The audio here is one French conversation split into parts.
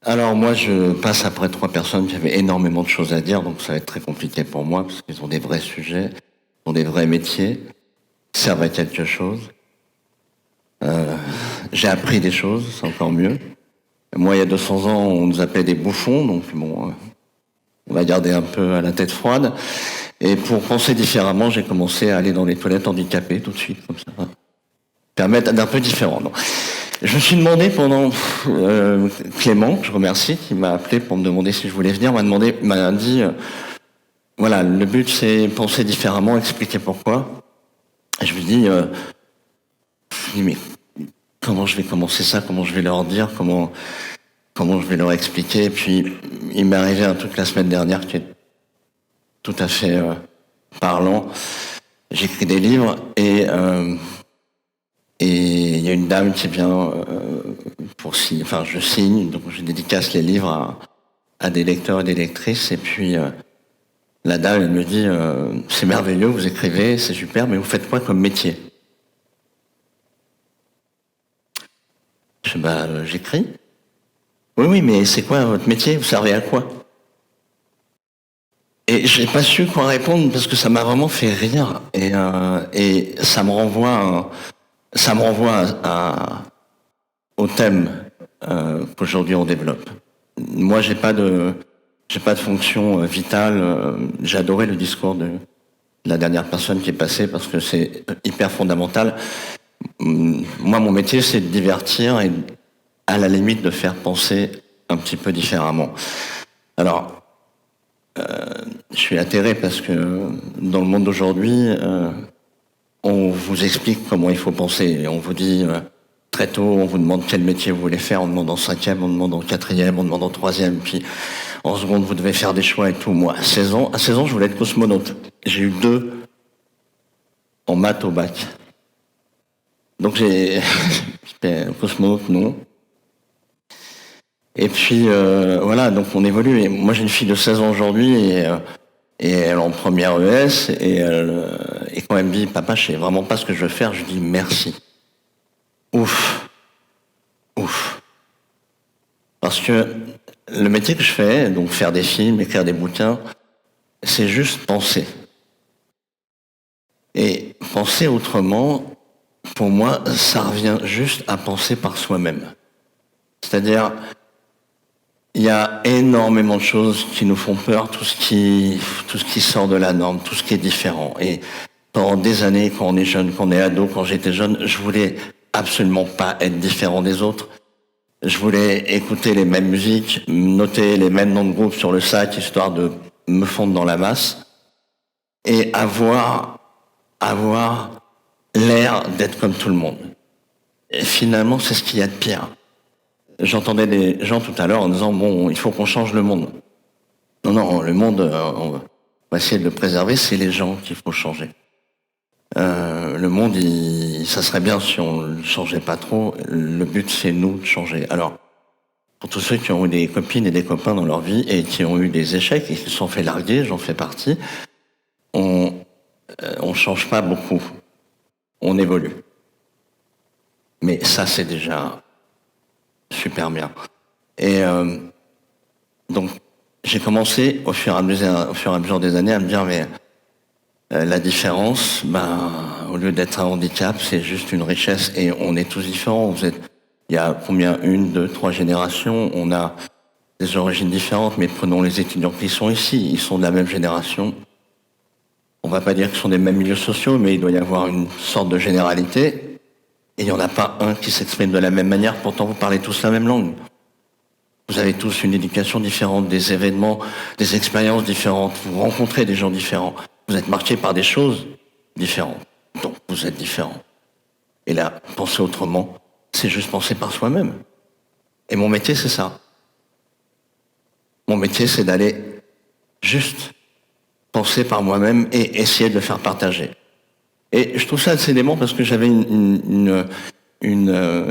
Alors moi, je passe après 3 personnes qui avaient énormément de choses à dire, donc ça va être très compliqué pour moi, parce qu'ils ont des vrais sujets, ils ont des vrais métiers, servent à quelque chose. J'ai appris des choses, c'est encore mieux. Moi, il y a 200 ans, on nous appelait des bouffons, donc bon, on va garder un peu à la tête froide. Et pour penser différemment, j'ai commencé à aller dans les toilettes handicapées tout de suite, comme ça. Permettre d'un peu différent. Non. Je me suis demandé pendant Clément, que je remercie, qui m'a appelé pour me demander si je voulais venir, m'a dit voilà, le but c'est penser différemment, expliquer pourquoi. Et je lui dis mais comment je vais commencer ça, comment je vais leur dire, comment je vais leur expliquer. Et puis il m'est arrivé un truc la semaine dernière qui est tout à fait parlant. J'écris des livres et il y a une dame qui vient pour signer, enfin je signe, donc je dédicace les livres à des lecteurs et des lectrices, et puis la dame elle me dit c'est merveilleux, vous écrivez, c'est super, mais vous faites quoi comme métier? Je dis j'écris. Oui, mais c'est quoi votre métier? Vous servez à quoi? Et j'ai pas su quoi répondre parce que ça m'a vraiment fait rire, et ça me renvoie au thème qu'aujourd'hui on développe. Moi, j'ai pas de fonction vitale. J'ai adoré le discours de la dernière personne qui est passée parce que c'est hyper fondamental. Moi, mon métier, c'est de divertir et à la limite de faire penser un petit peu différemment. Alors, je suis atterré parce que dans le monde d'aujourd'hui, on vous explique comment il faut penser. Et on vous dit très tôt, on vous demande quel métier vous voulez faire, on demande en 5e, on demande en 4e, on demande en 3e, puis en seconde, vous devez faire des choix et tout. Moi, à 16 ans, je voulais être cosmonaute. J'ai eu 2 en maths au bac. Donc j'étais cosmonaute, non. Et puis voilà, donc on évolue. Et moi, j'ai une fille de 16 ans aujourd'hui et elle est en première ES et quand elle me dit papa, je sais vraiment pas ce que je veux faire, je lui dis merci. Ouf. Parce que le métier que je fais, donc faire des films, écrire des bouquins, c'est juste penser. Et penser autrement, pour moi, ça revient juste à penser par soi-même. C'est-à-dire, il y a énormément de choses qui nous font peur, tout ce qui sort de la norme, tout ce qui est différent. Et pendant des années, quand on est jeune, quand on est ado, quand j'étais jeune, je voulais absolument pas être différent des autres. Je voulais écouter les mêmes musiques, noter les mêmes noms de groupes sur le sac, histoire de me fondre dans la masse, et avoir l'air d'être comme tout le monde. Et finalement, c'est ce qu'il y a de pire. J'entendais des gens tout à l'heure en disant bon, il faut qu'on change le monde. Non, le monde, on va essayer de le préserver, c'est les gens qu'il faut changer. Le monde, ça serait bien si on ne le changeait pas trop. Le but, c'est nous de changer. Alors, pour tous ceux qui ont eu des copines et des copains dans leur vie et qui ont eu des échecs et qui se sont fait larguer, j'en fais partie, on change pas beaucoup. On évolue. Mais ça, c'est déjà super bien. Et donc, j'ai commencé au fur et à mesure des années à me dire mais la différence, au lieu d'être un handicap, c'est juste une richesse et on est tous différents. Il y a combien, 1, 2, 3 générations, on a des origines différentes, mais prenons les étudiants qui sont ici, ils sont de la même génération. On va pas dire qu'ils sont des mêmes milieux sociaux, mais il doit y avoir une sorte de généralité. Et il n'y en a pas un qui s'exprime de la même manière, pourtant vous parlez tous la même langue. Vous avez tous une éducation différente, des événements, des expériences différentes, vous rencontrez des gens différents. Vous êtes marqués par des choses différentes. Donc vous êtes différents. Et là, penser autrement, c'est juste penser par soi-même. Et mon métier, c'est ça. Mon métier, c'est d'aller juste penser par moi-même et essayer de le faire partager. Et je trouve ça assez dément parce que j'avais une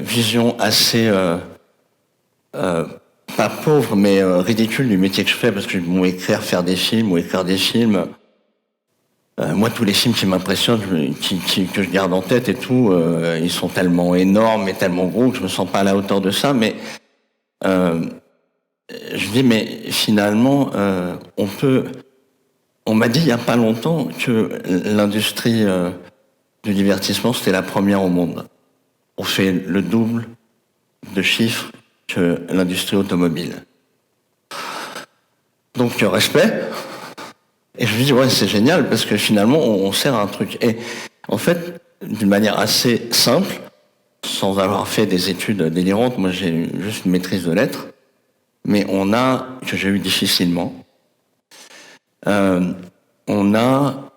vision assez pas pauvre mais ridicule du métier que je fais parce que faire des films ou écrire des films. Moi, tous les films qui m'impressionnent, que je garde en tête et tout, ils sont tellement énormes et tellement gros que je me sens pas à la hauteur de ça. Mais je dis, mais finalement, on m'a dit il n'y a pas longtemps que l'industrie du divertissement, c'était la première au monde. On fait le double de chiffres que l'industrie automobile. Donc, respect. Et je me dis, ouais, c'est génial, parce que finalement, on sert à un truc. Et en fait, d'une manière assez simple, sans avoir fait des études délirantes, moi j'ai eu juste une maîtrise de lettres, mais que j'ai eu difficilement, on a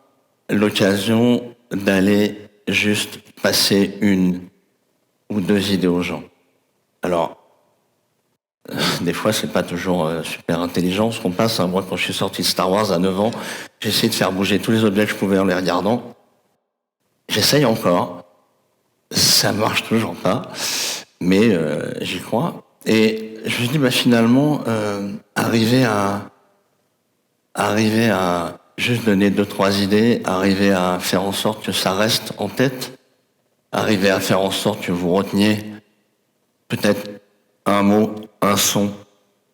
l'occasion d'aller juste passer une ou deux idées aux gens. Alors, des fois, c'est pas toujours super intelligent ce qu'on passe. Hein. Moi, quand je suis sorti de Star Wars à 9 ans, j'ai essayé de faire bouger tous les objets que je pouvais en les regardant. J'essaye encore. Ça marche toujours pas. Mais j'y crois. Et je me dis, bah, finalement, arriver à juste donner deux, trois idées, arriver à faire en sorte que ça reste en tête, arriver à faire en sorte que vous reteniez peut-être un mot, un son,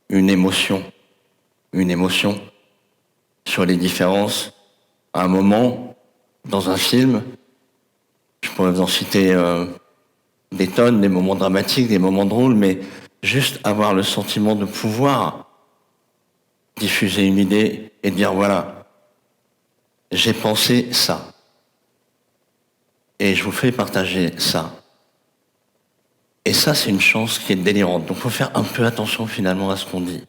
une émotion sur les différences, un moment dans un film. Je pourrais vous en citer des tonnes, des moments dramatiques, des moments drôles, mais juste avoir le sentiment de pouvoir diffuser une idée et dire voilà, j'ai pensé ça. Et je vous fais partager ça. Et ça, c'est une chance qui est délirante. Donc il faut faire un peu attention finalement à ce qu'on dit.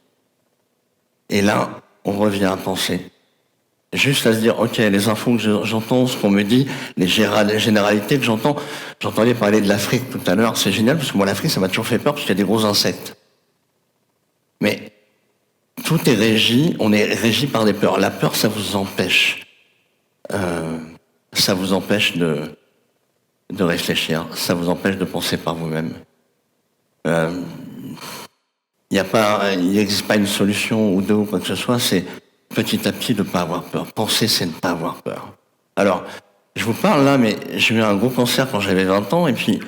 Et là, on revient à penser. Juste à se dire, ok, les infos que j'entends, ce qu'on me dit, les généralités que j'entends. J'entendais parler de l'Afrique tout à l'heure, c'est génial, parce que moi l'Afrique, ça m'a toujours fait peur, parce qu'il y a des gros insectes. Mais tout est régi, on est régi par des peurs. La peur, ça vous empêche. Ça vous empêche de réfléchir, ça vous empêche de penser par vous-même. Il n'existe pas une solution ou deux ou quoi que ce soit, c'est petit à petit de ne pas avoir peur. Penser, c'est ne pas avoir peur. Alors, je vous parle là, mais j'ai eu un gros cancer quand j'avais 20 ans, et puis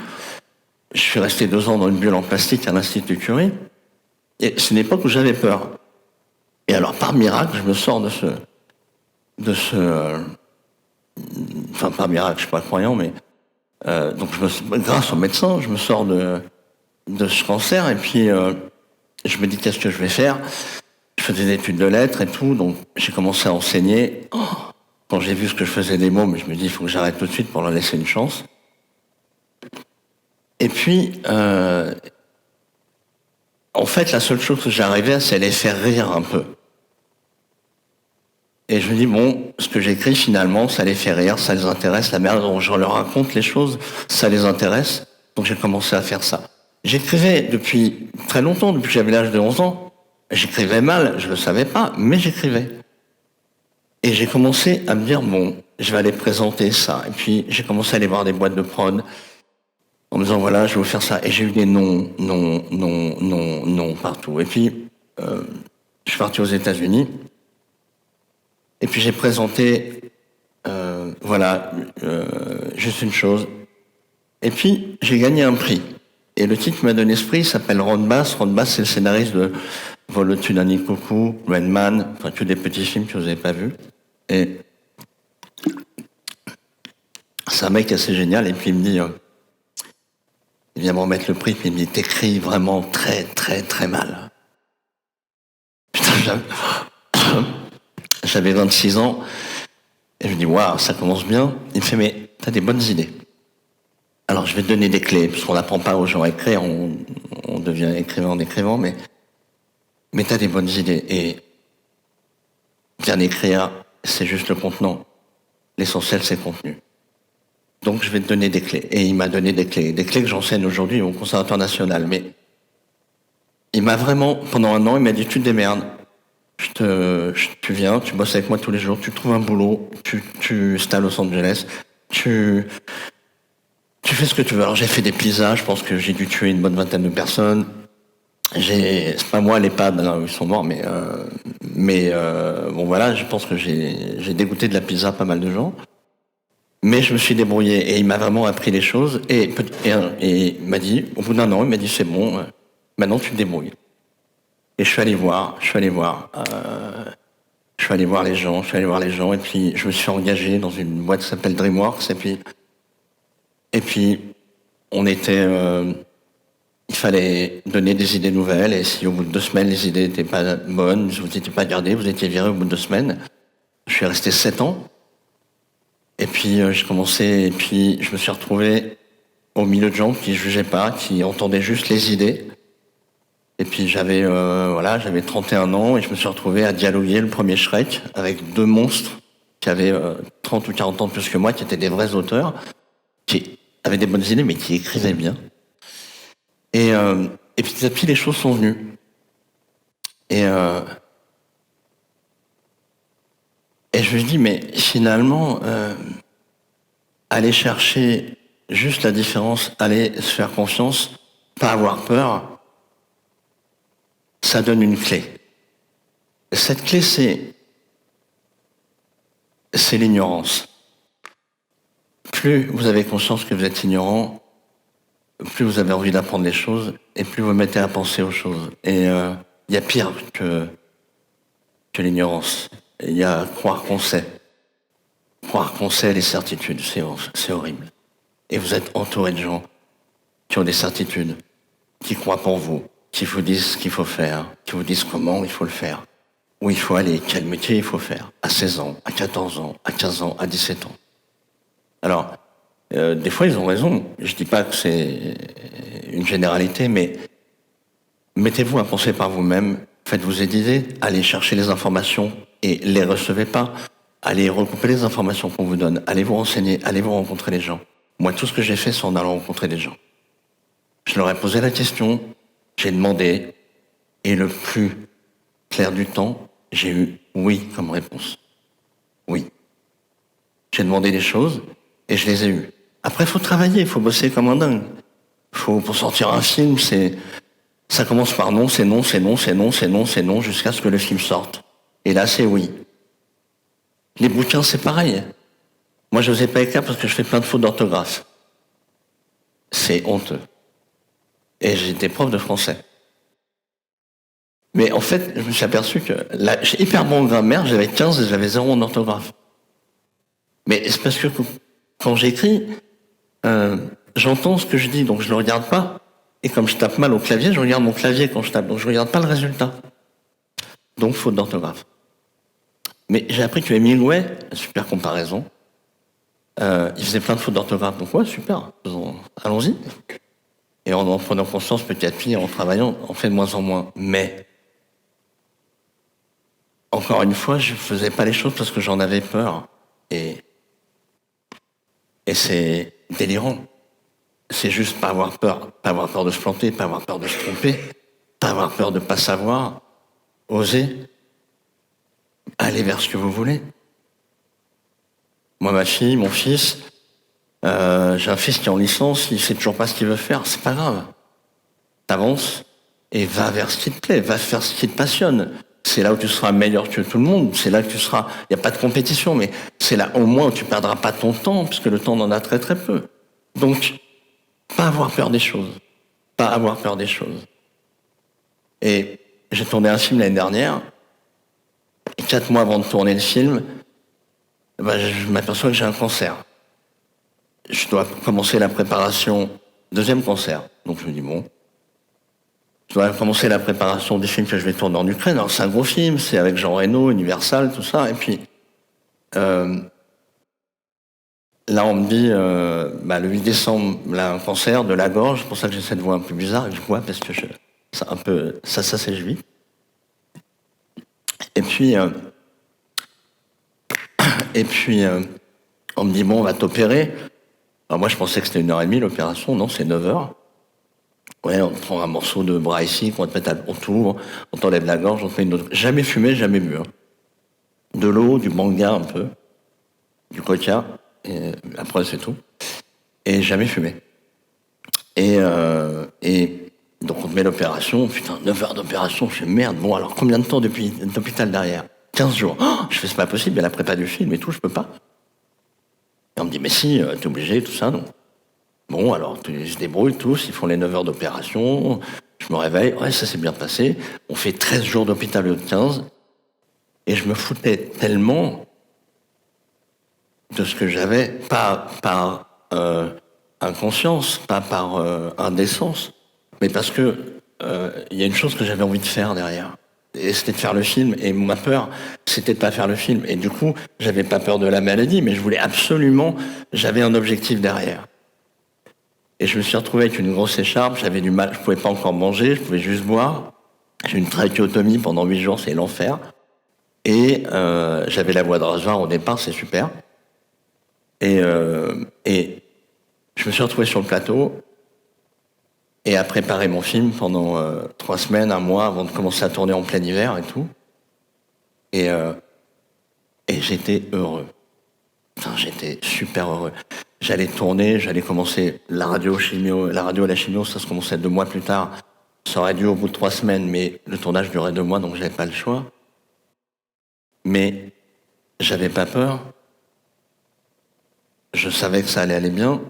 je suis resté 2 ans dans une bulle en plastique à l'Institut Curie, et c'est une époque où j'avais peur. Et alors, par miracle, je me sors enfin, par miracle, je suis pas croyant, mais donc grâce au médecin, je me sors de ce cancer, et puis je me dis qu'est-ce que je vais faire. Je faisais des études de lettres et tout, donc j'ai commencé à enseigner. Quand j'ai vu ce que je faisais des mots, mais je me dis il faut que j'arrête tout de suite pour leur laisser une chance. Et puis, en fait, la seule chose que j'arrivais à, c'est les faire rire un peu. Et je me dis, bon, ce que j'écris finalement, ça les fait rire, ça les intéresse, la manière dont je leur raconte les choses, ça les intéresse. Donc j'ai commencé à faire ça. J'écrivais depuis très longtemps, depuis que j'avais l'âge de 11 ans. J'écrivais mal, je le savais pas, mais j'écrivais. Et j'ai commencé à me dire, bon, je vais aller présenter ça. Et puis j'ai commencé à aller voir des boîtes de prod, en me disant, voilà, je vais vous faire ça. Et j'ai eu des non partout. Et puis, je suis parti aux États-Unis. Et puis j'ai présenté, juste une chose. Et puis j'ai gagné un prix. Et le titre qui m'a donné ce prix s'appelle Ron Bass. Ron Bass, c'est le scénariste de Vol au-dessus d'un nid de coucou, Rain Man, enfin que des petits films que vous n'avez pas vus. Et c'est un mec assez génial. Et puis il me dit, il vient me remettre le prix, puis il me dit, t'écris vraiment très très très mal. Putain, j'avais 26 ans. Et je me dis, waouh, ça commence bien. Il me fait, mais t'as des bonnes idées. Alors, je vais te donner des clés, parce qu'on n'apprend pas aux gens à écrire, on devient écrivain en écrivant, mais t'as des bonnes idées. Et bien écrire, c'est juste le contenant. L'essentiel, c'est le contenu. Donc, je vais te donner des clés. Et il m'a donné des clés que j'enseigne aujourd'hui au Conservatoire national. Mais il m'a vraiment, pendant 1 an, il m'a dit, tu te démerdes. Tu viens, tu bosses avec moi tous les jours, tu trouves un boulot, tu es à Los Angeles, tu fais ce que tu veux. Alors j'ai fait des pizzas, je pense que j'ai dû tuer une bonne vingtaine de personnes. C'est pas moi l'EHPAD, ils sont morts, mais bon voilà, je pense que j'ai dégoûté de la pizza pas mal de gens. Mais je me suis débrouillé et il m'a vraiment appris les choses et il m'a dit, au bout d'1 an, il m'a dit c'est bon, maintenant tu te débrouilles. Et je suis allé voir les gens, et puis je me suis engagé dans une boîte qui s'appelle DreamWorks, et puis on était, il fallait donner des idées nouvelles, et si au bout de 2 semaines les idées n'étaient pas bonnes, vous n'étiez pas gardé, vous étiez viré au bout de 2 semaines. Je suis resté 7 ans, et puis j'ai commencé, et puis je me suis retrouvé au milieu de gens qui jugeaient pas, qui entendaient juste les idées. Et puis j'avais 31 ans et je me suis retrouvé à dialoguer le premier Shrek avec 2 monstres qui avaient 30 ou 40 ans de plus que moi, qui étaient des vrais auteurs, qui avaient des bonnes idées mais qui écrivaient bien. Et petit à petit les choses sont venues. Et je me suis dit, mais finalement, aller chercher juste la différence, aller se faire confiance, pas avoir peur, ça donne une clé. Cette clé, c'est l'ignorance. Plus vous avez conscience que vous êtes ignorant, plus vous avez envie d'apprendre les choses, et plus vous mettez à penser aux choses. Et il y a pire que l'ignorance. Il y a croire qu'on sait. Croire qu'on sait les certitudes, c'est horrible. Et vous êtes entouré de gens qui ont des certitudes, qui croient en vous, qui vous disent ce qu'il faut faire, qui vous disent comment il faut le faire, où il faut aller, quel métier il faut faire, à 16 ans, à 14 ans, à 15 ans, à 17 ans. Alors, des fois, ils ont raison. Je dis pas que c'est une généralité, mais mettez-vous à penser par vous-même, faites-vous des idées, allez chercher les informations et les recevez pas. Allez recouper les informations qu'on vous donne, allez vous renseigner, allez vous rencontrer les gens. Moi, tout ce que j'ai fait, c'est en allant rencontrer des gens. Je leur ai posé la question, j'ai demandé, et le plus clair du temps, j'ai eu oui comme réponse. Oui. J'ai demandé des choses, et je les ai eues. Après, il faut travailler, il faut bosser comme un dingue. Pour sortir un film, ça commence par non, c'est non, c'est non, c'est non, c'est non, c'est non, jusqu'à ce que le film sorte. Et là, c'est oui. Les bouquins, c'est pareil. Moi, je n'osais pas écrire parce que je fais plein de fautes d'orthographe. C'est honteux. Et j'étais prof de français. Mais en fait, je me suis aperçu que j'ai hyper bon en grammaire, j'avais 15 et j'avais 0 en orthographe. Mais c'est parce que quand j'écris, j'entends ce que je dis, donc je ne le regarde pas. Et comme je tape mal au clavier, je regarde mon clavier quand je tape, donc je ne regarde pas le résultat. Donc, faute d'orthographe. Mais j'ai appris que Hemingway, super comparaison, il faisait plein de fautes d'orthographe. Donc ouais, super, allons-y. Et en prenant conscience petit à petit, en travaillant, on fait de moins en moins. Mais, encore une fois, je faisais pas les choses parce que j'en avais peur. Et c'est délirant. C'est juste pas avoir peur de se planter, pas avoir peur de se tromper, pas avoir peur de pas savoir, oser, aller vers ce que vous voulez. Moi, ma fille, mon fils, j'ai un fils qui est en licence, il sait toujours pas ce qu'il veut faire, c'est pas grave. T'avances et va vers ce qui te plaît, va faire ce qui te passionne. C'est là où tu seras meilleur que tout le monde, c'est là que tu seras... Il n'y a pas de compétition, mais c'est là au moins où tu perdras pas ton temps, puisque le temps en a très très peu. Donc, pas avoir peur des choses. Pas avoir peur des choses. Et j'ai tourné un film l'année dernière, et 4 mois avant de tourner le film, je m'aperçois que j'ai un cancer. Je dois commencer la préparation, 2e cancer. Donc je me dis, bon, je dois commencer la préparation du film que je vais tourner en Ukraine. Alors c'est un gros film, c'est avec Jean Reno, Universal, tout ça. Et puis, là on me dit, le 8 décembre, là, un cancer de la gorge, c'est pour ça que j'ai cette voix un peu bizarre, et je vois parce que ça s'assèche vite. Et puis, on me dit, bon, on va t'opérer. Alors moi, je pensais que c'était 1h30 l'opération. Non, c'est 9h. Ouais, on te prend un morceau de bras ici, qu'on te met autour, on t'enlève la gorge, on te met une autre. Jamais fumé, jamais bu. Hein. De l'eau, du manga un peu, du coca, et après c'est tout. Et jamais fumé. Et donc on te met l'opération, putain, 9 heures d'opération, je fais merde, bon alors combien de temps depuis l'hôpital derrière 15 jours. Oh, je fais c'est pas possible, il y a la prépa du film et tout, je peux pas. Et on me dit mais si, t'es obligé, tout ça, non. Bon alors, ils se débrouillent tous, ils font les 9 heures d'opération, Je me réveille, ouais, ça s'est bien passé. On fait 13 jours d'hôpital au lieu de 15. Et je me foutais tellement de ce que j'avais, pas par inconscience, pas par indécence, mais parce que il y a une chose que j'avais envie de faire derrière. Et c'était de faire le film. Et ma peur, c'était de pas faire le film. Et du coup, j'avais pas peur de la maladie, mais je voulais absolument, j'avais un objectif derrière. Et je me suis retrouvé avec une grosse écharpe, j'avais du mal, je pouvais pas encore manger, je pouvais juste boire. J'ai eu une trachéotomie pendant 8 jours, c'est l'enfer. Et j'avais la voix de rasoir au départ, c'est super. Et je me suis retrouvé sur le plateau et à préparer mon film pendant 3 semaines, un mois, avant de commencer à tourner en plein hiver et tout. Et, euh, et j'étais heureux. Enfin, j'étais super heureux. J'allais tourner, j'allais commencer la radio et la chimio, ça se commençait 2 mois plus tard. Ça aurait dû au bout de 3 semaines, mais le tournage durait 2 mois, donc j'avais pas le choix. Mais j'avais pas peur. Je savais que ça allait aller bien,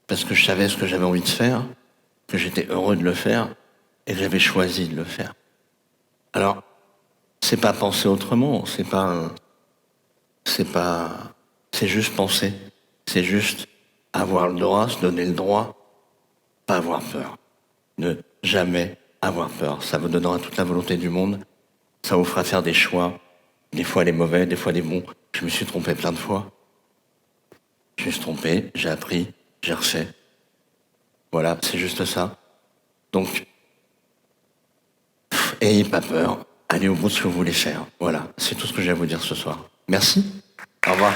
parce que je savais ce que j'avais envie de faire, que j'étais heureux de le faire, et que j'avais choisi de le faire. Alors, c'est pas penser autrement, c'est juste penser. C'est juste avoir le droit, se donner le droit, pas avoir peur. Ne jamais avoir peur. Ça vous donnera toute la volonté du monde. Ça vous fera faire des choix. Des fois les mauvais, des fois les bons. Je me suis trompé plein de fois. Je me suis trompé, j'ai appris, j'ai refait. Voilà, c'est juste ça. Donc, ayez pas peur. Allez au bout de ce que vous voulez faire. Voilà, c'est tout ce que j'ai à vous dire ce soir. Merci. Au revoir.